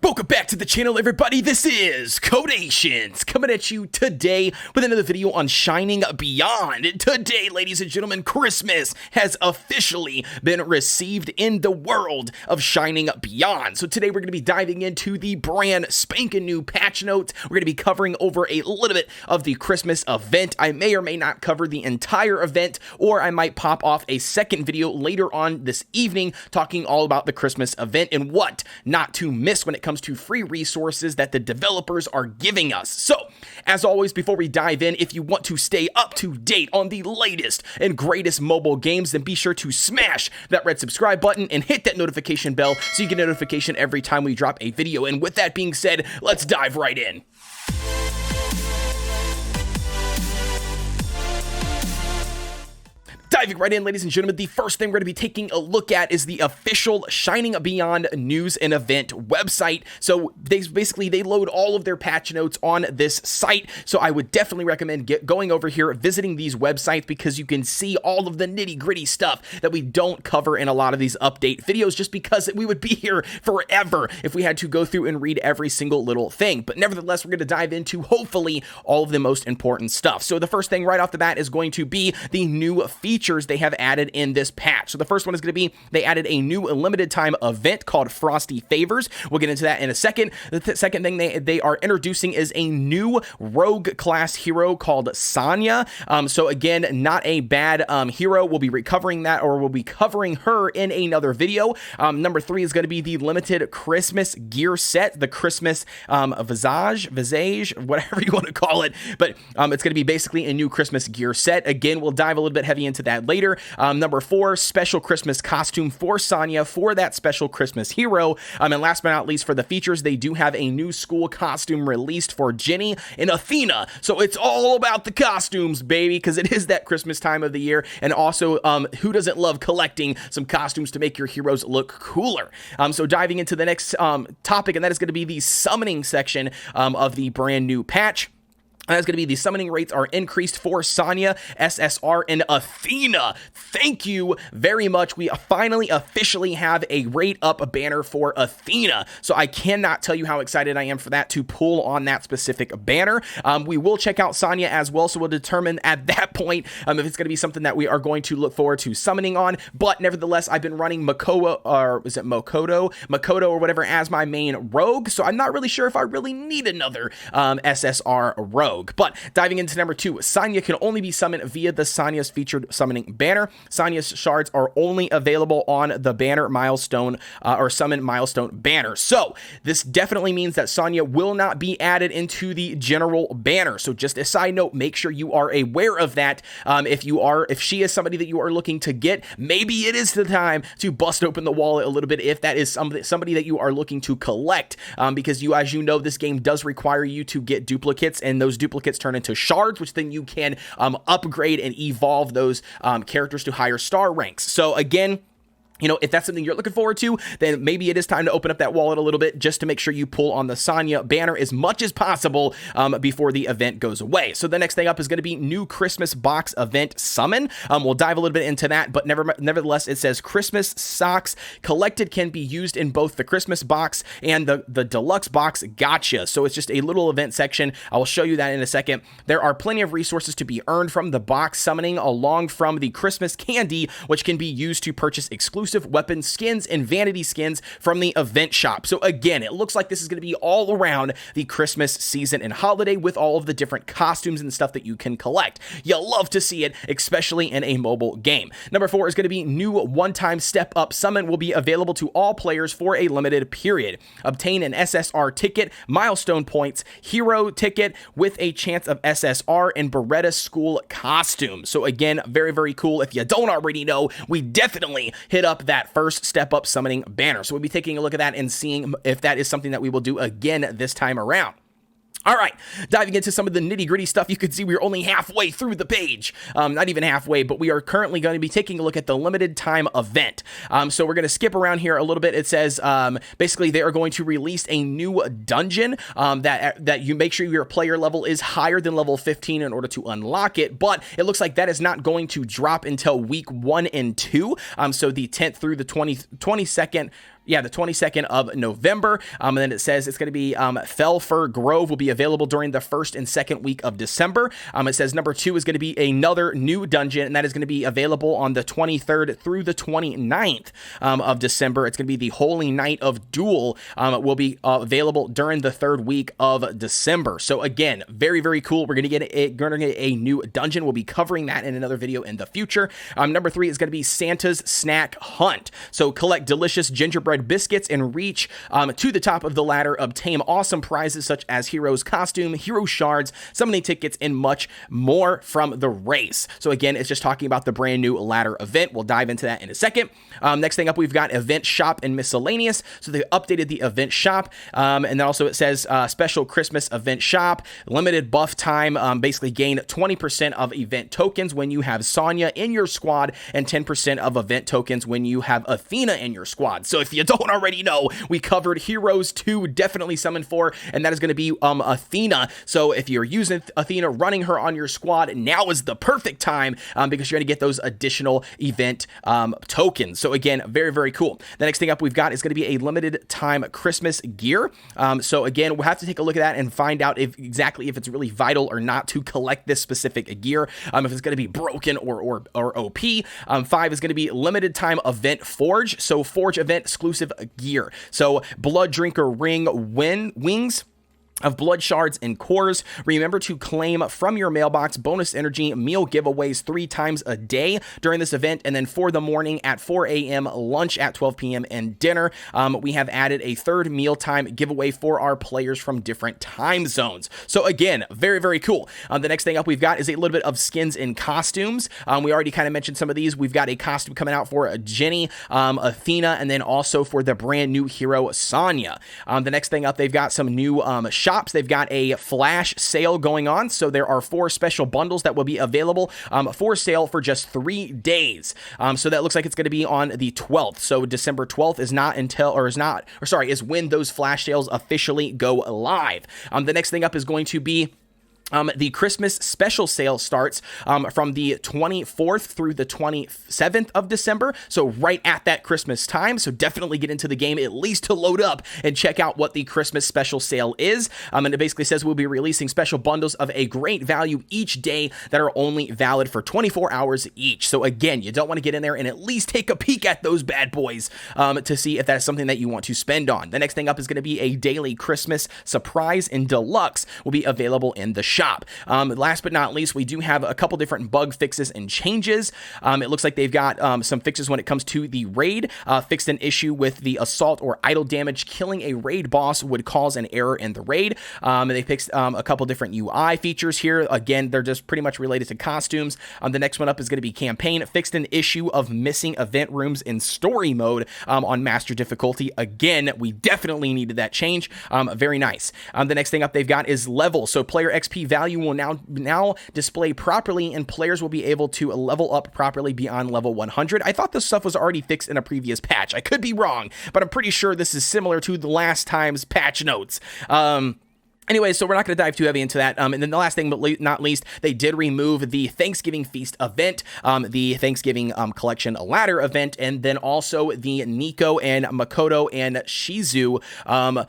Welcome back to the channel, everybody. This is Kodeations coming at you today with another video on Shining Beyond. Today, ladies and gentlemen, Christmas has officially been received in the world of Shining Beyond. So today we're going to be diving into the brand spanking new patch notes. We're going to be covering over a little bit of the Christmas event. I may or may not cover the entire event, or I might pop off a second video later on this evening talking all about the Christmas event and what not to miss when it comes to free resources that the developers are giving us. So, as always, before we dive in, if you want to stay up to date on the latest and greatest mobile games, then be sure to smash that red subscribe button and hit that notification bell so you get a notification every time we drop a video. And with that being said, let's dive right in. Diving right in, ladies and gentlemen, the first thing we're going to be taking a look at is the official Shining Beyond news and event website. So they load all of their patch notes on this site. So I would definitely recommend going over here, visiting these websites, because you can see all of the nitty gritty stuff that we don't cover in a lot of these update videos, just because we would be here forever if we had to go through and read every single little thing. But nevertheless, we're going to dive into hopefully all of the most important stuff. So the first thing right off the bat is going to be the new features they have added in this patch. So the first one is going to be, they added a new limited time event called Frosty Favors. We'll get into that in a second. The second thing they are introducing is a new rogue class hero called Sonya. So again, not a bad hero. We'll be recovering that, or we'll be covering her in another video. Number 3 is going to be the limited Christmas gear set, the Christmas visage, whatever you want to call it. But it's going to be basically a new Christmas gear set. Again, we'll dive a little bit heavy into that later. Number 4, special Christmas costume for Sonya for that special Christmas hero. And last but not least, for the features, they do have a new school costume released for Jenny and Athena. So it's all about the costumes, baby, because it is that Christmas time of the year. And also, who doesn't love collecting some costumes to make your heroes look cooler? So diving into the next topic, and that is going to be the summoning section of the brand new patch. That's going to be the summoning rates are increased for Sonya, SSR, and Athena. Thank you very much. We finally officially have a rate up banner for Athena. So I cannot tell you how excited I am for that, to pull on that specific banner. We will check out Sonya as well, so we'll determine at that point if it's going to be something that we are going to look forward to summoning on. But nevertheless, I've been running Makoto or whatever as my main rogue, so I'm not really sure if I really need another SSR rogue. But diving into number 2, Sonya can only be summoned via the Sonya's featured summoning banner. Sonya's shards are only available on the banner milestone or summon milestone banner. So this definitely means that Sonya will not be added into the general banner. So just a side note, make sure you are aware of that. If she is somebody that you are looking to get, maybe it is the time to bust open the wallet a little bit if that is somebody that you are looking to collect, because as you know, this game does require you to get duplicates, and those duplicates turn into shards, which then you can upgrade and evolve those characters to higher star ranks. So again, if that's something you're looking forward to, then maybe it is time to open up that wallet a little bit, just to make sure you pull on the Sonya banner as much as possible before the event goes away. So the next thing up is going to be new Christmas box event summon. We'll dive a little bit into that, but nevertheless, it says Christmas socks collected can be used in both the Christmas box and the deluxe box gotcha. So it's just a little event section. I will show you that in a second. There are plenty of resources to be earned from the box summoning, along from the Christmas candy, which can be used to purchase exclusive weapon skins and vanity skins from the event shop. So again, it looks like this is going to be all around the Christmas season and holiday, with all of the different costumes and stuff that you can collect. You'll love to see it, especially in a mobile game. Number 4 is going to be new one-time step up summon will be available to all players for a limited period. Obtain an SSR ticket, milestone points, hero ticket with a chance of SSR, and Beretta school costume. So again, very, very cool. If you don't already know, we definitely hit up that first step up summoning banner. So we'll be taking a look at that and seeing if that is something that we will do again this time around. All right, diving into some of the nitty-gritty stuff, you can see we're only halfway through the page. Not even halfway, but we are currently going to be taking a look at the limited time event. So we're going to skip around here a little bit. It says, basically, they are going to release a new dungeon that you make sure your player level is higher than level 15 in order to unlock it, but it looks like that is not going to drop until week 1 and 2. So the 10th through the 22nd, Yeah, the 22nd of November. And then it says it's going to be Felfur Grove will be available during the 1st and 2nd week of December. It says number 2 is going to be another new dungeon, and that is going to be available on the 23rd through the 29th of December. It's going to be the Holy Night of Duel. Will be available during the 3rd week of December. So again, very, very cool. We're going to get a new dungeon. We'll be covering that in another video in the future. Number 3 is going to be Santa's Snack Hunt. So collect delicious gingerbread biscuits and reach to the top of the ladder, obtain awesome prizes such as Hero's Costume, Hero Shards, summoning tickets, and much more from the race. So again, it's just talking about the brand new ladder event. We'll dive into that in a second. Next thing up, we've got Event Shop and Miscellaneous. So they updated the Event Shop, and then also it says Special Christmas Event Shop, limited buff time, basically gain 20% of event tokens when you have Sonya in your squad, and 10% of event tokens when you have Athena in your squad. So if you don't already know, we covered Heroes 2, definitely summon for, and that is going to be Athena. So if you're using Athena, running her on your squad, now is the perfect time because you're going to get those additional event tokens. So again, very, very cool. The next thing up we've got is going to be a limited time Christmas gear. So again, we'll have to take a look at that and find out if it's really vital or not to collect this specific gear. If it's going to be broken or OP. 5 is going to be limited time event Forge. So Forge event exclusive gear. So Blood Drinker Ring wings of blood shards and cores. Remember to claim from your mailbox bonus energy meal giveaways 3 times a day during this event, and then for the morning at 4 a.m., lunch at 12 p.m., and dinner. We have added a 3rd mealtime giveaway for our players from different time zones. So again, very, very cool. The next thing up we've got is a little bit of skins and costumes. We already kind of mentioned some of these. We've got a costume coming out for Jenny, Athena, and then also for the brand new hero Sonya. The next thing up, they've got some new shops. They've got a flash sale going on, so there are 4 special bundles that will be available for sale for just 3 days. So that looks like it's going to be on the 12th. So December 12th is when those flash sales officially go live. The next thing up is going to be the Christmas special sale starts from the 24th through the 27th of December, so right at that Christmas time. So definitely get into the game at least to load up and check out what the Christmas special sale is. And it basically says we'll be releasing special bundles of a great value each day that are only valid for 24 hours each. So again, you don't want to get in there and at least take a peek at those bad boys to see if that's something that you want to spend on. The next thing up is going to be a daily Christmas surprise and deluxe will be available in the shop. Last but not least, we do have a couple different bug fixes and changes. It looks like they've got some fixes when it comes to the raid. Fixed an issue with the assault or idle damage. Killing a raid boss would cause an error in the raid. They fixed a couple different UI features here. Again, they're just pretty much related to costumes. The next one up is going to be campaign. Fixed an issue of missing event rooms in story mode on master difficulty. Again, we definitely needed that change. Very nice. The next thing up they've got is level. So player XP value will now display properly, and players will be able to level up properly beyond level 100. I thought this stuff was already fixed in a previous patch. I could be wrong, but I'm pretty sure this is similar to the last time's patch notes. Anyway, so we're not going to dive too heavy into that. And then the last thing, but not least, they did remove the Thanksgiving Feast event, the Thanksgiving Collection Ladder event, and then also the Nico and Makoto and Shizu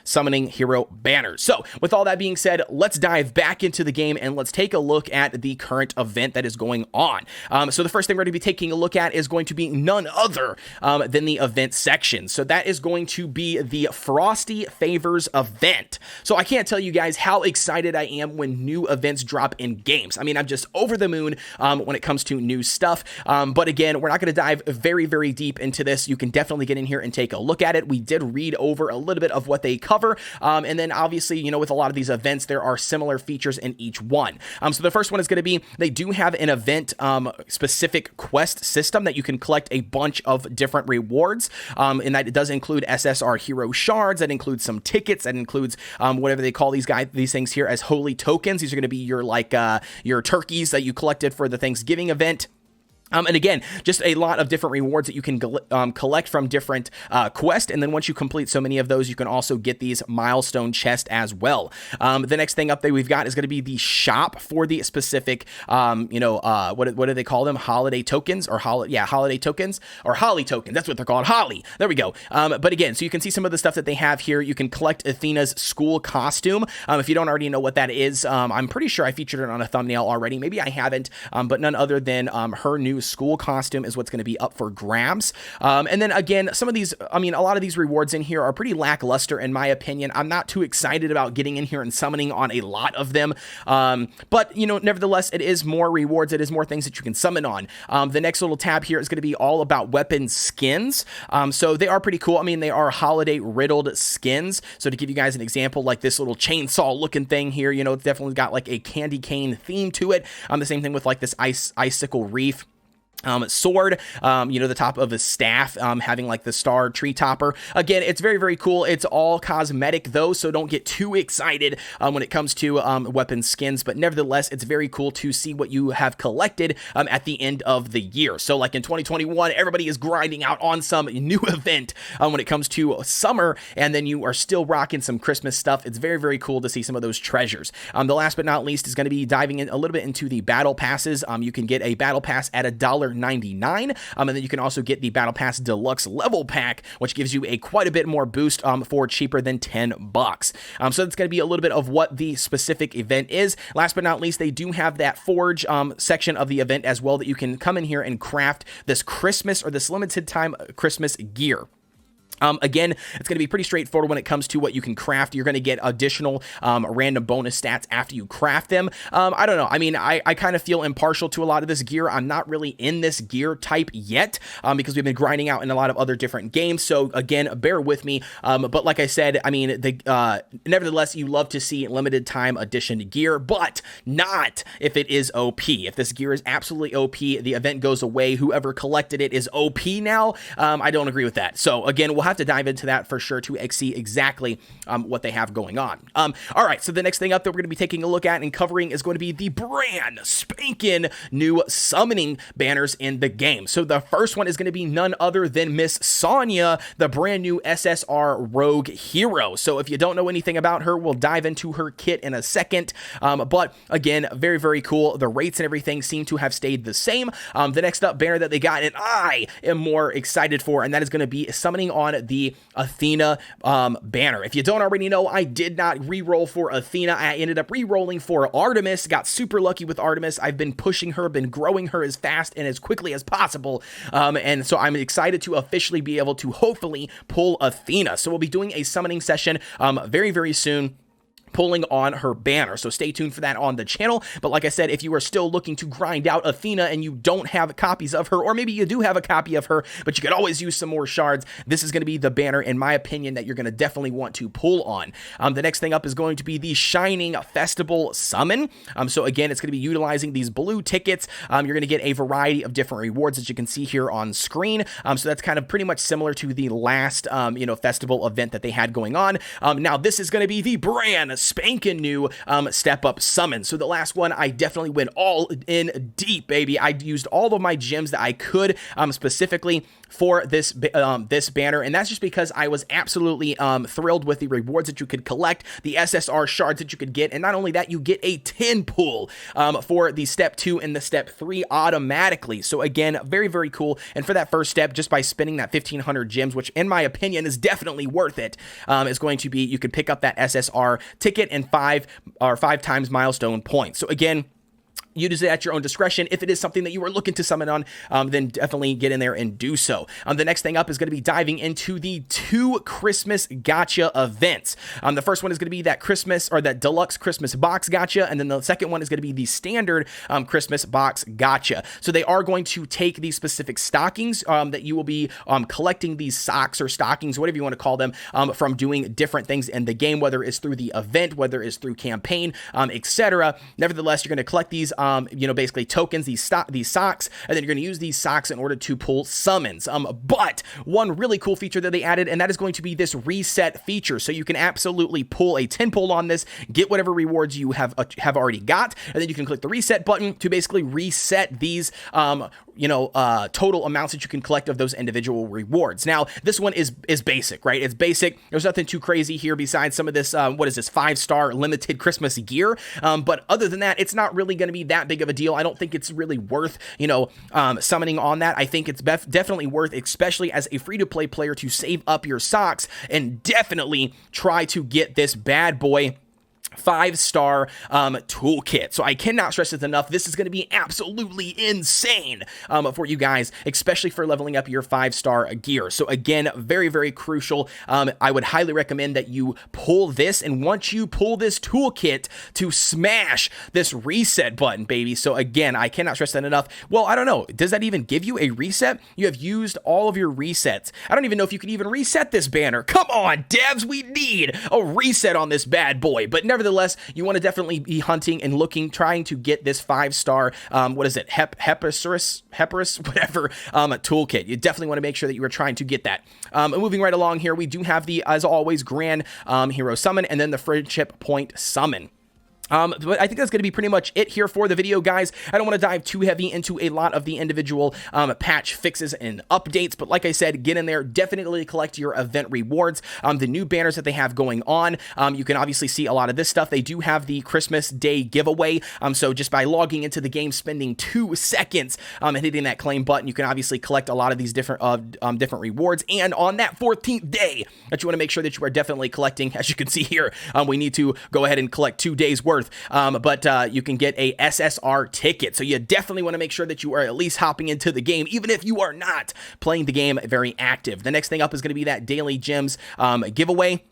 summoning hero banners. So with all that being said, let's dive back into the game and let's take a look at the current event that is going on. So the first thing we're going to be taking a look at is going to be none other than the event section. So that is going to be the Frosty Favors event. So I can't tell you guys how excited I am when new events drop in games. I mean, I'm just over the moon when it comes to new stuff. But again, we're not going to dive very, very deep into this. You can definitely get in here and take a look at it. We did read over a little bit of what they cover. And then obviously, you know, with a lot of these events, there are similar features in each one. So the first one is going to be, they do have an event specific quest system that you can collect a bunch of different rewards. And that it does include SSR hero shards. That includes some tickets. That includes whatever they call these things here as holy tokens. These are going to be your your turkeys that you collected for the Thanksgiving event. And again, just a lot of different rewards that you can collect from different quests. And then once you complete so many of those, you can also get these milestone chests as well. The next thing up there we've got is going to be the shop for the specific, what do they call them? Holiday tokens or holiday tokens or Holly tokens. That's what they're called. Holly. There we go. But again, so you can see some of the stuff that they have here. You can collect Athena's school costume. If you don't already know what that is, I'm pretty sure I featured it on a thumbnail already. Maybe I haven't, but none other than her new school costume is what's going to be up for grabs. And then again, some of these, a lot of these rewards in here are pretty lackluster in my opinion. I'm not too excited about getting in here and summoning on a lot of them. But nevertheless, it is more rewards. It is more things that you can summon on. The next little tab here is going to be all about weapon skins. So they are pretty cool. They are holiday riddled skins. So to give you guys an example, like this little chainsaw looking thing here, it's definitely got like a candy cane theme to it. The same thing with like this icicle reef. Sword, the top of his staff, having like the star tree topper. Again, it's very, very cool. It's all cosmetic though, so don't get too excited when it comes to weapon skins, but nevertheless, it's very cool to see what you have collected at the end of the year. So like in 2021, everybody is grinding out on some new event when it comes to summer, and then you are still rocking some Christmas stuff. It's very, very cool to see some of those treasures. The last but not least is going to be diving in a little bit into the battle passes. You can get a battle pass at $1.99, and then you can also get the Battle Pass Deluxe Level Pack, which gives you quite a bit more boost for cheaper than $10. So that's going to be a little bit of what the specific event is. Last but not least, they do have that Forge section of the event as well that you can come in here and craft this Christmas or this limited time Christmas gear. Again, it's going to be pretty straightforward when it comes to what you can craft. You're going to get additional random bonus stats after you craft them. I don't know. I kind of feel impartial to a lot of this gear. I'm not really in this gear type yet because we've been grinding out in a lot of other different games. So again, bear with me. But like I said, nevertheless, you love to see limited time edition gear, but not if it is OP. If this gear is absolutely OP, the event goes away. Whoever collected it is OP now. I don't agree with that. So again, we'll have to dive into that for sure to see exactly what they have going on. All right, so the next thing up that we're going to be taking a look at and covering is going to be the brand spanking new summoning banners in the game. So the first one is going to be none other than Miss Sonya, the brand new SSR Rogue Hero. So if you don't know anything about her, we'll dive into her kit in a second. But again, very, very cool. The rates and everything seem to have stayed the same. The next up banner that they got, and I am more excited for, and that is going to be summoning on the Athena banner. If you don't already know, I did not re-roll for Athena. I ended up re-rolling for Artemis. Got super lucky with Artemis. I've been pushing her, been growing her as fast and as quickly as possible. And so I'm excited to officially be able to hopefully pull Athena. So we'll be doing a summoning session very, very soon, pulling on her banner. So stay tuned for that on the channel. But like I said, if you are still looking to grind out Athena and you don't have copies of her, or maybe you do have a copy of her, but you could always use some more shards, this is going to be the banner, in my opinion, that you're going to definitely want to pull on. The next thing up is going to be the Shining Festival Summon. So again, it's going to be utilizing these blue tickets. You're going to get a variety of different rewards that you can see here on screen. So that's kind of pretty much similar to the last, festival event that they had going on. Now this is going to be the brand spanking new step up summon. So the last one, I definitely went all in deep, baby. I used all of my gems that I could specifically for this banner, and that's just because I was absolutely thrilled with the rewards that you could collect, the SSR shards that you could get, and not only that, you get a 10 pull for the step 2 and the step 3 automatically. So again, very, very cool. And for that first step, just by spending that 1,500 gems, which in my opinion is definitely worth it, is going to be, you could pick up that SSR ticket and 5 times milestone points. So again, use it at your own discretion. If it is something that you are looking to summon on, then definitely get in there and do so. The next thing up is going to be diving into the 2 Christmas Gacha events. The first one is going to be that Christmas, or that deluxe Christmas box gacha, and then the second one is going to be the standard Christmas box gacha. So they are going to take these specific stockings that you will be collecting, these socks or stockings, whatever you want to call them, from doing different things in the game, whether it's through the event, whether it's through campaign, etc. Nevertheless, you're going to collect these basically tokens, these socks, and then you're going to use these socks in order to pull summons. But one really cool feature that they added, and that is going to be this reset feature. So you can absolutely pull a 10 pull on this, get whatever rewards you have already got, and then you can click the reset button to basically reset these total amounts that you can collect of those individual rewards. Now, this one is basic, right? It's basic. There's nothing too crazy here besides some of this, 5-star limited Christmas gear. But other than that, it's not really going to be that big of a deal. I don't think it's really worth, summoning on that. I think it's definitely worth, especially as a free-to-play player, to save up your socks and definitely try to get this bad boy 5-star toolkit. So I cannot stress this enough. This is going to be absolutely insane for you guys, especially for leveling up your 5-star gear. So again, very, very crucial. I would highly recommend that you pull this, and once you pull this toolkit, to smash this reset button, baby. So again, I cannot stress that enough. Well, I don't know. Does that even give you a reset? You have used all of your resets. I don't even know if you can even reset this banner. Come on, devs, we need a reset on this bad boy. But nevertheless, you want to definitely be hunting and looking, trying to get this 5-star, Heparis, whatever, toolkit. You definitely want to make sure that you are trying to get that. Moving right along here, we do have the, as always, Grand Hero Summon, and then the Friendship Point Summon. But I think that's going to be pretty much it here for the video, guys. I don't want to dive too heavy into a lot of the individual patch fixes and updates, but like I said, get in there, definitely collect your event rewards. The new banners that they have going on, you can obviously see a lot of this stuff. They do have the Christmas Day giveaway, so just by logging into the game, spending 2 seconds and hitting that claim button, you can obviously collect a lot of these different rewards. And on that 14th day, that you want to make sure that you are definitely collecting, as you can see here, we need to go ahead and collect 2 days worth. But you can get a SSR ticket. So you definitely want to make sure that you are at least hopping into the game, even if you are not playing the game very active. The next thing up is going to be that daily gems giveaway.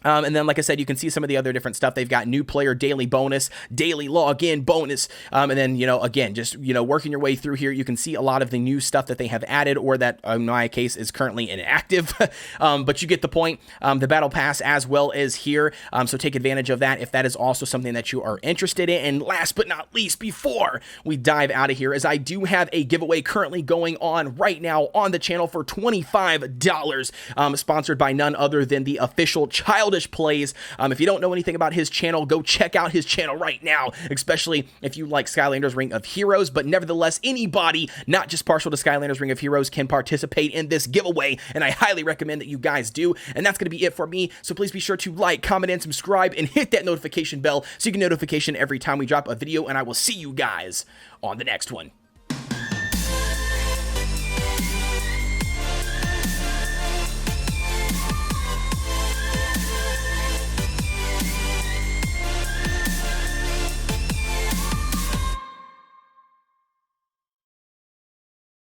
And then, like I said, you can see some of the other different stuff. They've got new player daily bonus, daily login bonus. And then, again, just, working your way through here, you can see a lot of the new stuff that they have added, or that, in my case, is currently inactive. But you get the point. The battle pass as well is here. So take advantage of that if that is also something that you are interested in. And last but not least, before we dive out of here, is I do have a giveaway currently going on right now on the channel for $25, sponsored by none other than the official Childish Plays. If you don't know anything about his channel, go check out his channel right now, especially if you like Skylanders Ring of Heroes. But nevertheless, anybody not just partial to Skylanders Ring of Heroes can participate in this giveaway, and I highly recommend that you guys do. And that's going to be it for me, so please be sure to like, comment, and subscribe, and hit that notification bell so you get notification every time we drop a video, and I will see you guys on the next one.